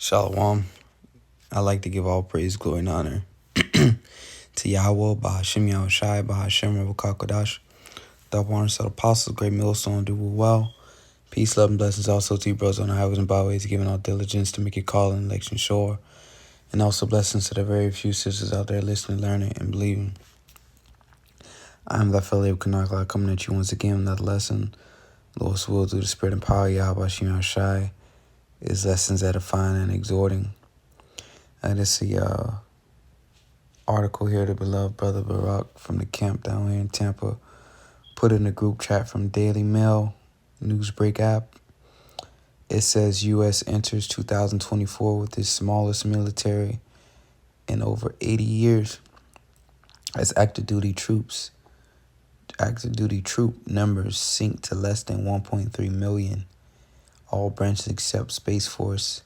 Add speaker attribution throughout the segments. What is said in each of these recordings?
Speaker 1: Shalom. I like to give all praise, glory, and honor to Yahweh, Bahashim Yahushai, Bahashem Rebukakodash, double honors to the apostles, great millstone, do well. Peace, love, and blessings also to you, brothers on the highways and byways, giving all diligence to make your call and election sure. And also blessings to the very few sisters out there listening, learning, and believing. I'm the fellow Kanakla coming at you once again with another lesson. Lord's will through the spirit and power, Yahweh, Bahashim Yahushai, is lessons edifying and exhorting. And it's the article here, the beloved brother Barak from the camp down here in Tampa put in the group chat from Daily Mail Newsbreak app. It says U.S. enters 2024 with its smallest military in over 80 years as active duty troop numbers sink to less than 1.3 million. All branches except Space Force,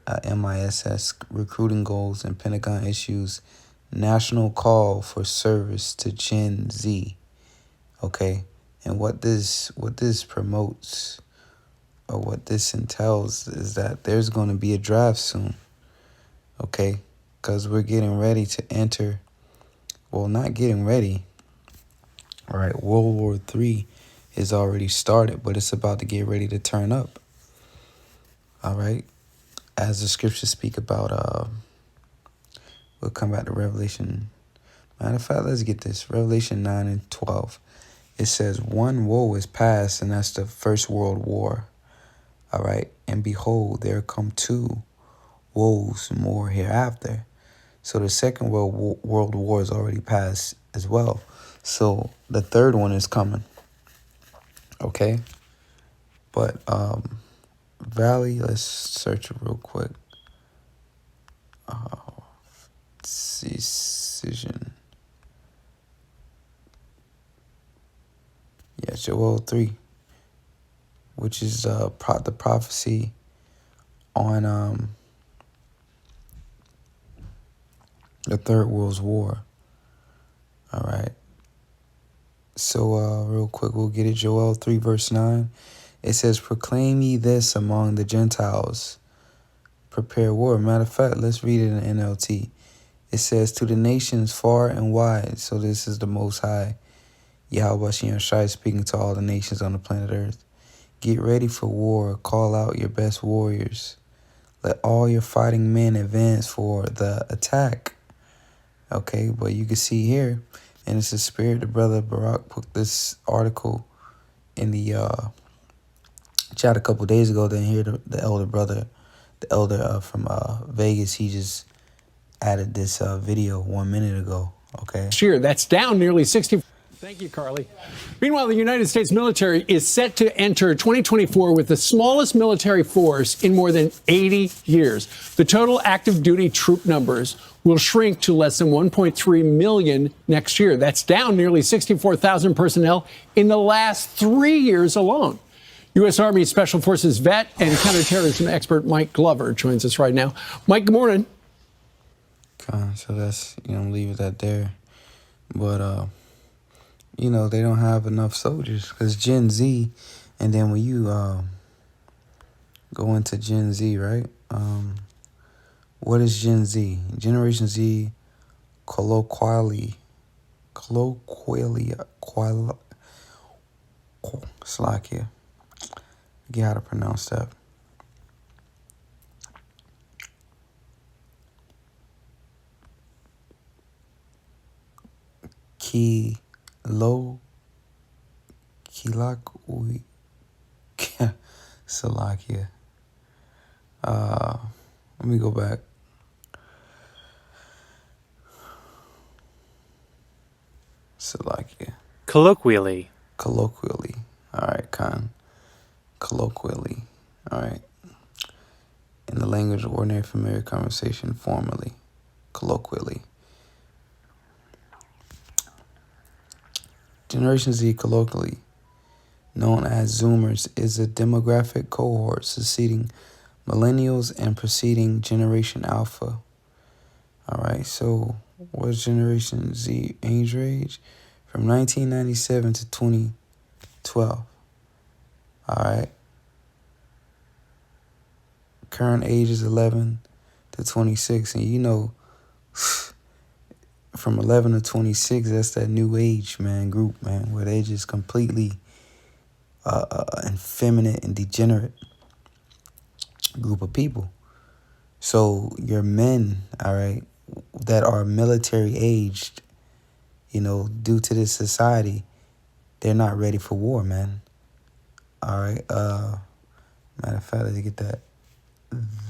Speaker 1: MISS recruiting goals, and Pentagon issues national call for service to Gen Z. Okay, and what this promotes, or what this entails, is that there's going to be a draft soon. Okay, because we're getting ready to enter. Well, not getting ready. All right, World War III is already started, but it's about to get ready to turn up. All right, as the scriptures speak about, we'll come back to Revelation. Matter of fact, let's get this. Revelation 9 and 12. It says, one woe is past, and that's the First World War. All right. And behold, there come two woes more hereafter. So the Second World War is already past as well. So the third one is coming. Okay. But Valley, let's search it real quick. Decision. Yeah, Joel 3, which is the prophecy on the Third World War. All right. So real quick, we'll get it. Joel 3 verse 9. It says, proclaim ye this among the Gentiles. Prepare war. Matter of fact, let's read it in NLT. It says, to the nations far and wide. So this is the Most High, Yahweh Shai, speaking to all the nations on the planet Earth. Get ready for war. Call out your best warriors. Let all your fighting men advance for the attack. Okay, but you can see here, and it's the spirit, the brother Barak put this article in the chat a couple days ago. Then here the elder brother, from Vegas, he just added this video 1 minute ago. Okay.
Speaker 2: Year, that's down nearly 60. Thank you, Carly. Meanwhile, the United States military is set to enter 2024 with the smallest military force in more than 80 years. The total active duty troop numbers will shrink to less than 1.3 million next year. That's down nearly 64,000 personnel in the last 3 years alone. U.S. Army Special Forces vet and counterterrorism expert Mike Glover joins us right now. Mike, good morning.
Speaker 1: So that's, leave it at there. But, they don't have enough soldiers because Gen Z, and then when you go into Gen Z, right? What is Gen Z? Generation Z, colloquially, Slovakia. Forget how to pronounce that. Slovakia. Let me go back. Slovakia.
Speaker 3: Colloquially.
Speaker 1: All right, Khan. Colloquially. All right. In the language of ordinary familiar conversation, formally. Colloquially. Generation Z, colloquially known as Zoomers, is a demographic cohort succeeding millennials and preceding Generation Alpha. All right, so what's Generation Z age range? From 1997 to 2012. All right. Current age is 11 to 26. And you know, from 11 to 26, that's that new age, man, group, man, where they just completely effeminate and degenerate group of people. So your men, all right, that are military aged, you know, due to this society, they're not ready for war, man. All right. Matter of fact, let's get that.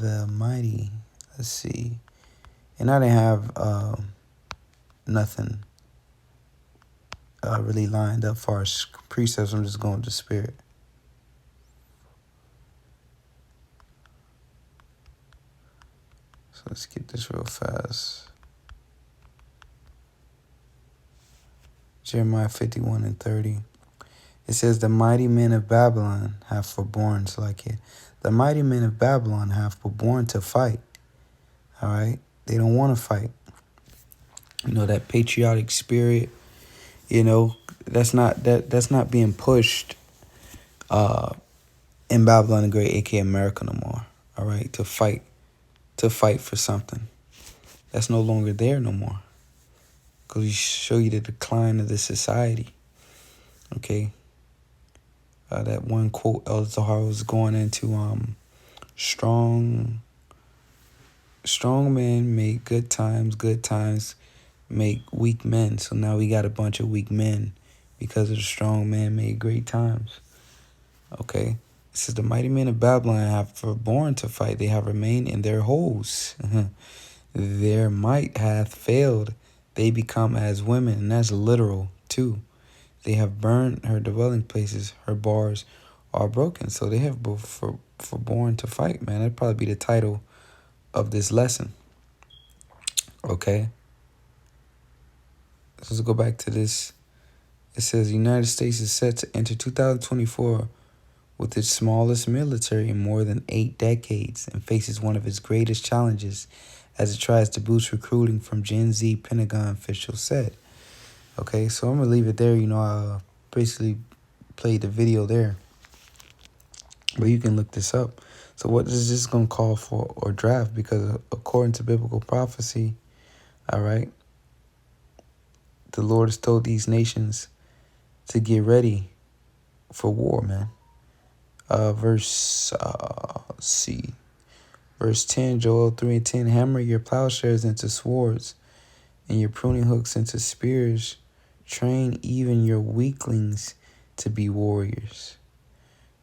Speaker 1: The mighty. Let's see. And I didn't have nothing really lined up far as precepts. I'm just going to spirit. So let's get this real fast. Jeremiah 51 and 30. It says, the mighty men of Babylon have forborne, so like it. The mighty men of Babylon have forborne to fight. All right? They don't want to fight. You know, that patriotic spirit, you know, that's not being pushed in Babylon the Great, aka America, no more. All right? To fight for something. That's no longer there no more. Because we show you the decline of the society. Okay? That one quote El Zahar was going into, strong men make good times make weak men. So now we got a bunch of weak men because of the strong man made great times. Okay? It says the mighty men of Babylon have forborne to fight. They have remained in their holes. Their might hath failed. They become as women, and that's literal too. They have burned her dwelling places. Her bars are broken. So they have forborne to fight, man. That'd probably be the title of this lesson. Okay? Let's go back to this. It says the United States is set to enter 2024 with its smallest military in more than 8 decades and faces one of its greatest challenges as it tries to boost recruiting from Gen Z, Pentagon officials said. Okay, so I'm going to leave it there. You know, I basically played the video there. But you can look this up. So what is this going to call for or draft? Because according to biblical prophecy, all right, the Lord has told these nations to get ready for war, man. Verse 10, Joel 3 and 10, hammer your plowshares into swords and your pruning hooks into spears. Train even your weaklings to be warriors.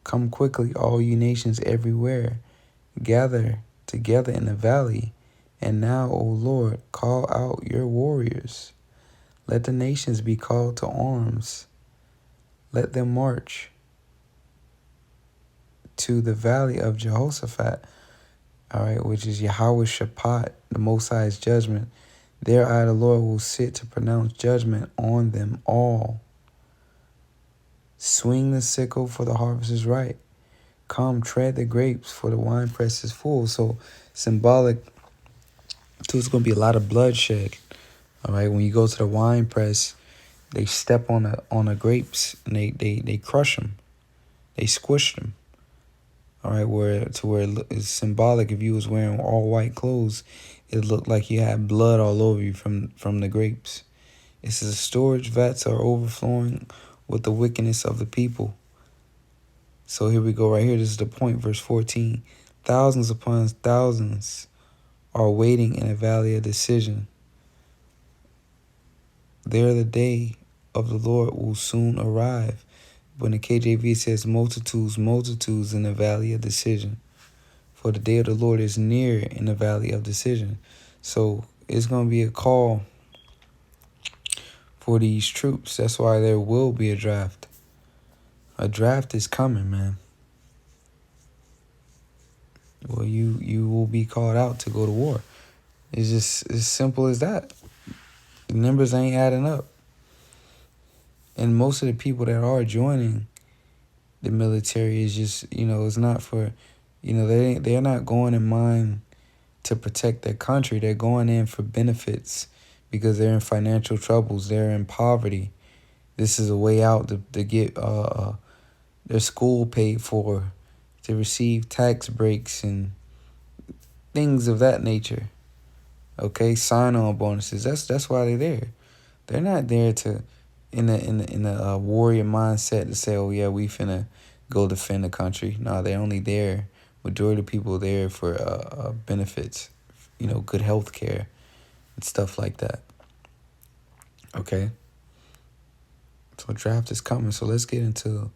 Speaker 1: Come quickly, all you nations everywhere. Gather together in the valley. And now, O Lord, call out your warriors. Let the nations be called to arms. Let them march to the valley of Jehoshaphat, all right, which is Yahweh Shaphat, the Most High's judgment. There I, the Lord, will sit to pronounce judgment on them all. Swing the sickle, for the harvest is ripe. Come, tread the grapes, for the winepress is full. So symbolic, too, it's going to be a lot of bloodshed. All right, when you go to the winepress, they step on the grapes and they crush them. They squish them. All right, where it's symbolic. If you was wearing all white clothes, it looked like you had blood all over you from the grapes. It says storage vats are overflowing with the wickedness of the people. So here we go right here. This is the point, verse 14. Thousands upon thousands are waiting in a valley of decision. There the day of the Lord will soon arrive. When the KJV says multitudes in the valley of decision. For the day of the Lord is near in the valley of decision. So it's going to be a call for these troops. That's why there will be a draft. A draft is coming, man. Well, you will be called out to go to war. It's just as simple as that. The numbers ain't adding up. And most of the people that are joining the military is just, it's not for, they're not going in mind to protect their country. They're going in for benefits because they're in financial troubles. They're in poverty. This is a way out to get their school paid for, to receive tax breaks and things of that nature. Okay, sign-on bonuses. That's why they're there. They're not there to in a warrior mindset to say, oh yeah, we finna go defend the country. No, they're only there. Majority of people are there for benefits, good health care and stuff like that. Okay, so draft is coming. So let's get into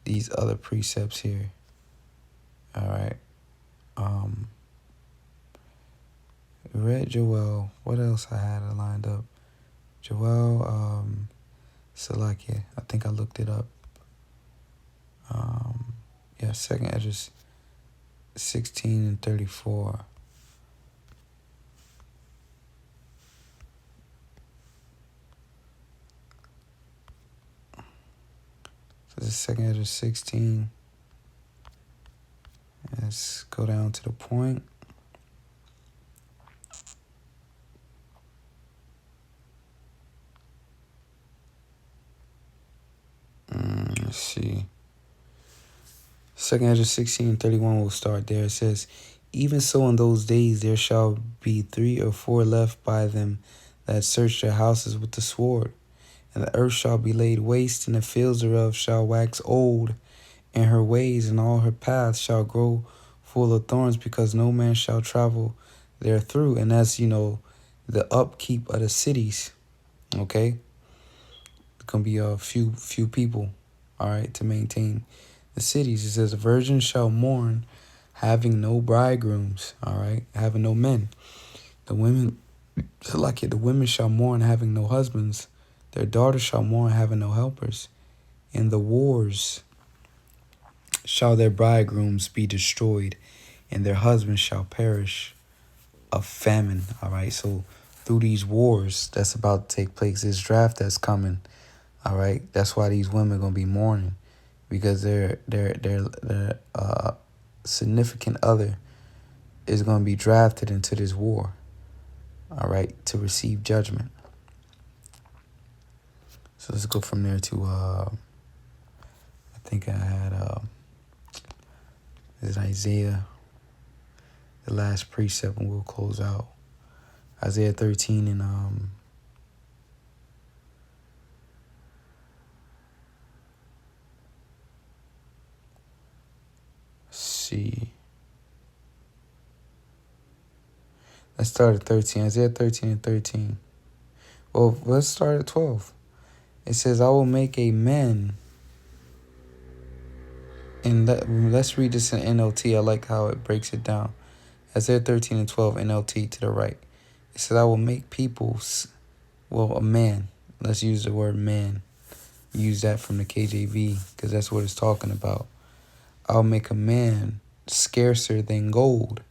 Speaker 1: these other precepts here. All right. Read Joel. What else I had lined up? Joel, Salakia. I think I looked it up. Yeah, second Esdras 16 and 34. So this is second Esdras 16. Let's go down to the point. Let's see. Second Esdras 16 and 31 will start there. It says, even so in those days there shall be 3 or 4 left by them that search their houses with the sword. And the earth shall be laid waste, and the fields thereof shall wax old, and her ways and all her paths shall grow full of thorns, because no man shall travel there through. And that's, the upkeep of the cities. Okay? It's going to be a few people, all right, to maintain the cities. It says, the virgin shall mourn, having no bridegrooms, all right, having no men. The women shall mourn, having no husbands. Their daughters shall mourn, having no helpers. In the wars shall their bridegrooms be destroyed, and their husbands shall perish of famine. All right, so through these wars that's about to take place, this draft that's coming, all right, that's why these women are gonna be mourning, because their significant other is gonna be drafted into this war, all right, to receive judgment. So let's go from there to I think I had this is Isaiah, the last precept, and we'll close out. Isaiah 13 and see. Let's start at 13. Isaiah 13 and 13. Well, let's start at 12. It says, I will make a man. And let's read this in NLT. I like how it breaks it down. Isaiah 13 and 12, NLT to the right. It says, I will make peoples, a man. Let's use the word man. Use that from the KJV, because that's what it's talking about. I'll make a man scarcer than gold,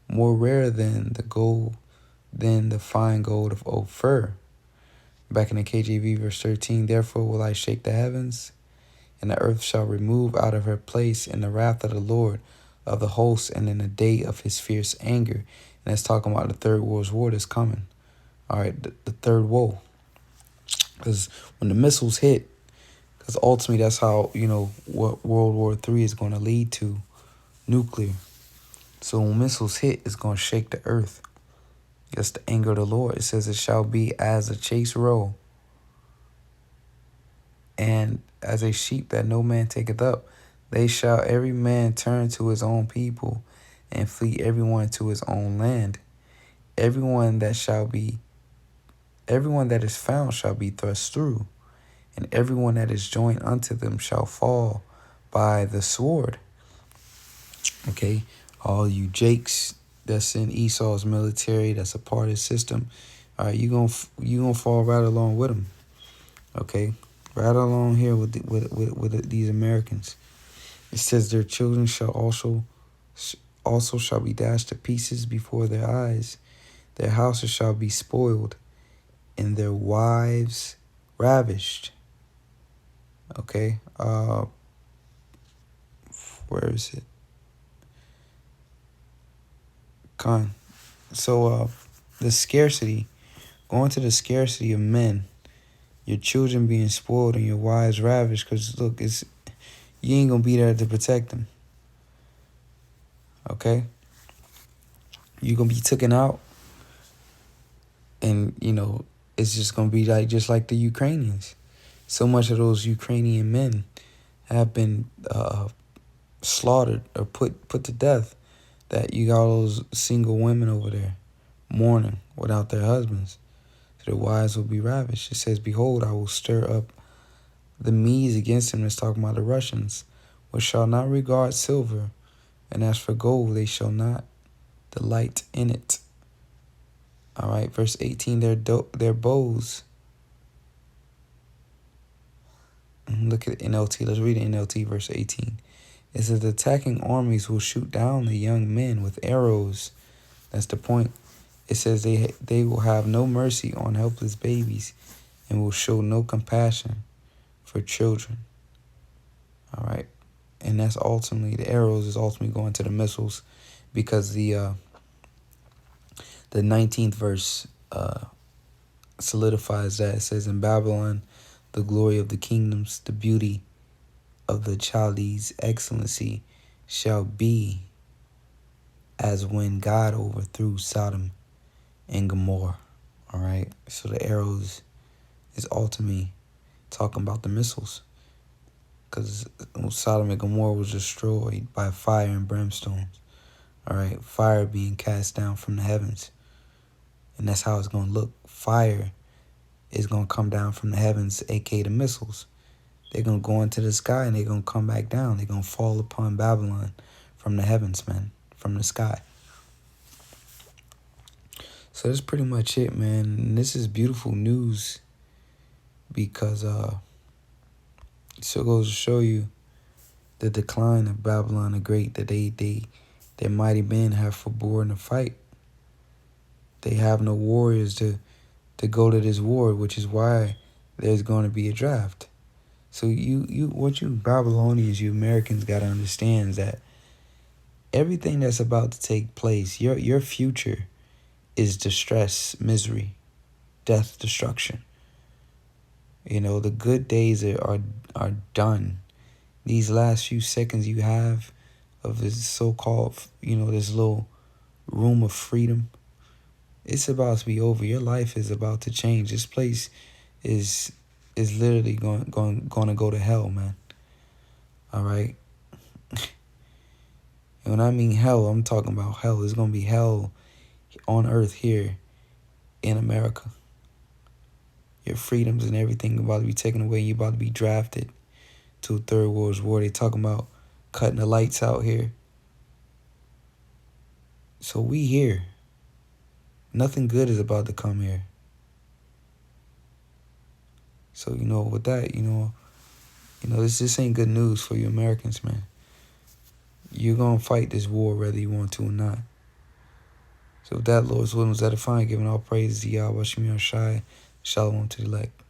Speaker 1: more rare than the gold, than the fine gold of Ophir. Back in the KJV, verse 13, therefore will I shake the heavens, and the earth shall remove out of her place in the wrath of the Lord of the hosts, and in the day of his fierce anger. And that's talking about the third world's war that's coming. All right, the third woe. Because when the missiles hit, because ultimately that's how, what World War III is going to lead to, nuclear. So when missiles hit, it's going to shake the earth. That's the anger of the Lord. It says it shall be as a chase roe, and as a sheep that no man taketh up. They shall every man turn to his own people, and flee everyone to his own land. Everyone that is found shall be thrust through, and everyone that is joined unto them shall fall by the sword. Okay, all you Jakes that's in Esau's military, that's a part of his system, all right, you gonna fall right along with them. Okay, right along here with these Americans. It says their children shall also shall be dashed to pieces before their eyes. Their houses shall be spoiled, and their wives ravished. Okay, where is it? Con. So the scarcity, going to the scarcity of men, your children being spoiled and your wives ravished, because look, you ain't gonna be there to protect them. Okay? You're gonna be taken out, and it's just gonna be like just like the Ukrainians. So much of those Ukrainian men have been slaughtered or put to death that you got all those single women over there mourning without their husbands. So their wives will be ravished. It says, "Behold, I will stir up the Medes against him," it's talking about the Russians, "which shall not regard silver, and as for gold, they shall not delight in it." All right, verse 18, their bows. Look at NLT. Let's read NLT, verse 18. It says, "The attacking armies will shoot down the young men with arrows." That's the point. It says they will have no mercy on helpless babies and will show no compassion for children. All right. And that's ultimately, the arrows is ultimately going to the missiles, because the 19th verse solidifies that. It says, "In Babylon, the glory of the kingdoms, the beauty of the Chaldees' excellency shall be as when God overthrew Sodom and Gomorrah." All right. So the arrows is ultimately talking about the missiles, because Sodom and Gomorrah was destroyed by fire and brimstone. All right. Fire being cast down from the heavens. And that's how it's going to look. Fire is going to come down from the heavens, aka the missiles. They're going to go into the sky and they're going to come back down. They're going to fall upon Babylon from the heavens, man, from the sky. So that's pretty much it, man. And this is beautiful news, because it still goes to show you the decline of Babylon the Great, that their mighty men have forborne to fight. They have no warriors to go to this war, which is why there's going to be a draft. So what you Babylonians, you Americans, got to understand is that everything that's about to take place, your future is distress, misery, death, destruction. The good days are done. These last few seconds you have of this so-called, this little room of freedom, it's about to be over. Your life is about to change. This place is literally going to go to hell, man. All right. And when I mean hell, I'm talking about hell. It's going to be hell on earth here in America. Your freedoms and everything about to be taken away. You're about to be drafted to a third world war. They talking about cutting the lights out here. So we here. Nothing good is about to come here. So, with that, this ain't good news for you Americans, man. You're going to fight this war whether you want to or not. So with that, Lord's will was edifying, giving all praise to Yahweh Shemi Shai. Shalom to the elect.